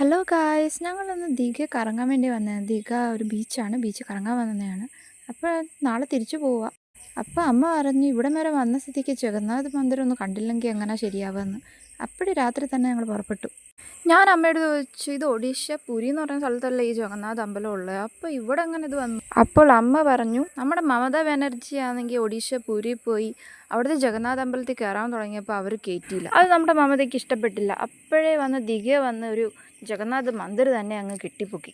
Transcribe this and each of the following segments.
Hello guys, ഞങ്ങളൊന്ന് ദീഘ കറങ്ങാൻ വേണ്ടി വന്നതാണ്. ദീഘ ഒരു ബീച്ചാണ്, ബീച്ച് കറങ്ങാൻ വന്നതാണ്. അപ്പോൾ നാളെ തിരിച്ചു പോവുക. അപ്പോൾ അമ്മ പറഞ്ഞു ഇവിടം വരെ വന്ന സ്ഥിതിക്ക് ജഗന്നാഥ മന്ദിരം ഒന്ന് കണ്ടില്ലെങ്കിൽ എങ്ങനെ ശരിയാവുമെന്ന്. അപ്പോഴും രാത്രി തന്നെ ഞങ്ങൾ പുറപ്പെട്ടു. ഞാൻ അമ്മയോട് ചോദിച്ചു, ഇത് ഒഡീഷ പുരി എന്ന് പറയുന്ന സ്ഥലത്തല്ലേ ഈ ജഗന്നാഥ അമ്പലം ഉള്ളത്, അപ്പോൾ ഇവിടെ എങ്ങനെ ഇത് വന്നു? അപ്പോൾ അമ്മ പറഞ്ഞു നമ്മുടെ മമതാ ബാനർജി ആണെങ്കിൽ ഒഡീഷ പുരി പോയി അവിടുത്തെ ജഗന്നാഥ അമ്പലത്തിൽ കയറാൻ തുടങ്ങിയപ്പോൾ അവർ കയറ്റിയില്ല. അത് നമ്മുടെ മമതയ്ക്ക് ഇഷ്ടപ്പെട്ടില്ല. അപ്പോഴേ വന്ന് ദിഘ വന്ന് ഒരു ജഗന്നാഥ മന്ദിർ തന്നെ അങ്ങ് കെട്ടിപ്പൊക്കി.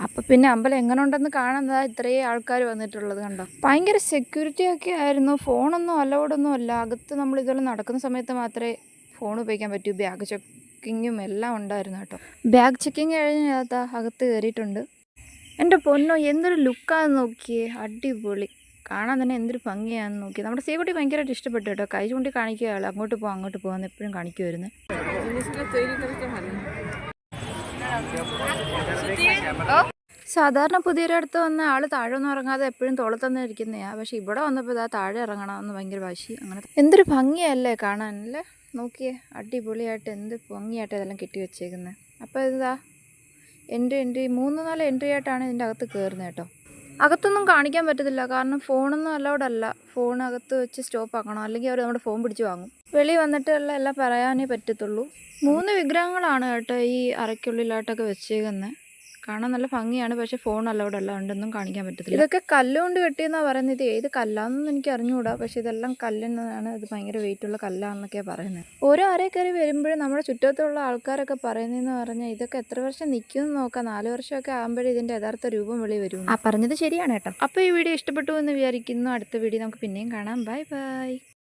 അപ്പം പിന്നെ അമ്പലം എങ്ങനെ ഉണ്ടെന്ന് കാണുന്നതാ ഇത്രയും ആൾക്കാർ വന്നിട്ടുള്ളത് കണ്ടോ. ഭയങ്കര സെക്യൂരിറ്റി ഒക്കെ ആയിരുന്നു. ഫോണൊന്നും അലൗഡൊന്നും അല്ല. അകത്ത് നമ്മൾ ഇതുപോലെ നടക്കുന്ന സമയത്ത് മാത്രമേ ഫോൺ ഉപയോഗിക്കാൻ പറ്റൂ. ബാഗ് ചെക്കിങ്ങും എല്ലാം ഉണ്ടായിരുന്നു കേട്ടോ. ബാഗ് ചെക്കിങ് കഴിഞ്ഞ് അകത്ത് കയറിയിട്ടുണ്ട്. എൻ്റെ പൊന്നോ, എന്തൊരു ലുക്കാന്ന് നോക്കിയേ, അടിപൊളി. കാണാൻ തന്നെ എന്തൊരു ഭംഗിയാണെന്ന് നോക്കി. നമ്മുടെ സേകുട്ടി ഭയങ്കരമായിട്ട് ഇഷ്ടപ്പെട്ടു കേട്ടോ. കൈ ചൂണ്ടി കാണിക്കുകയാണ്, അങ്ങോട്ട് പോകാമെന്ന് എപ്പോഴും കാണിക്കുമായിരുന്നു. സാധാരണ പുതിയൊരിടത്ത് വന്ന ആൾ താഴെ ഒന്നും ഇറങ്ങാതെ എപ്പോഴും തോളത്തന്നെ ഇരിക്കുന്നതാണ്. പക്ഷെ ഇവിടെ വന്നപ്പോൾ ഇതാ താഴെ ഇറങ്ങണമെന്ന് ഭയങ്കര വാശി. അങ്ങനെ എന്തൊരു ഭംഗിയല്ലേ കാണാനല്ലേ. നോക്കിയേ, അടിപൊളിയായിട്ട് എന്ത് ഭംഗിയായിട്ട് ഇതെല്ലാം കെട്ടി വെച്ചേക്കുന്നത്. അപ്പോൾ ഇതാ എൻട്രി 3-4 എൻട്രി ആയിട്ടാണ് ഇതിൻ്റെ അകത്ത് കയറുന്നത് കേട്ടോ. അകത്തൊന്നും കാണിക്കാൻ പറ്റത്തില്ല, കാരണം ഫോണൊന്നും അലൗഡ് അല്ല. ഫോൺ അകത്ത് വെച്ച് സ്റ്റോപ്പ് ആക്കണം, അല്ലെങ്കിൽ അവർ നമ്മുടെ ഫോൺ പിടിച്ച് വാങ്ങും. വെളി വന്നിട്ടുള്ള എല്ലാം പറയാനേ പറ്റത്തുള്ളൂ. 3 വിഗ്രഹങ്ങളാണ് കേട്ടോ ഈ അറയ്ക്കുള്ളിലായിട്ടൊക്കെ വെച്ചേക്കുന്നത്. കാണാൻ നല്ല ഭംഗിയാണ്, പക്ഷേ ഫോൺ അലൗഡ് അല്ല, ഉണ്ടൊന്നും കാണിക്കാൻ പറ്റത്തില്ല. ഇതൊക്കെ കല്ലുകൊണ്ട് കെട്ടിയെന്നാണ് പറയുന്നത്. ഇത് ഏത് കല്ലാണെന്നൊന്നും എനിക്ക് അറിഞ്ഞുകൂടാ, പക്ഷേ ഇതെല്ലാം കല്ലെന്നതാണ്. ഇത് ഭയങ്കര വെയിറ്റുള്ള കല്ലാണെന്നൊക്കെയാണ് പറയുന്നത്. ഓരോ അരയിൽ കയറി വരുമ്പോഴും നമ്മുടെ ചുറ്റത്തുള്ള ആൾക്കാരൊക്കെ പറയുന്നതെന്ന് പറഞ്ഞാൽ ഇതൊക്കെ എത്ര വർഷം നിൽക്കുമെന്ന് നോക്കാം. 4 വർഷമൊക്കെ ആകുമ്പോഴേ ഇതിൻ്റെ യഥാർത്ഥ രൂപം വെളി വരും. പറഞ്ഞത് ശരിയാണ് കേട്ടോ. അപ്പോൾ ഈ വീഡിയോ ഇഷ്ടപ്പെട്ടു എന്ന് വിചാരിക്കുന്നു. അടുത്ത വീഡിയോ നമുക്ക് പിന്നെയും കാണാം. Bye bye.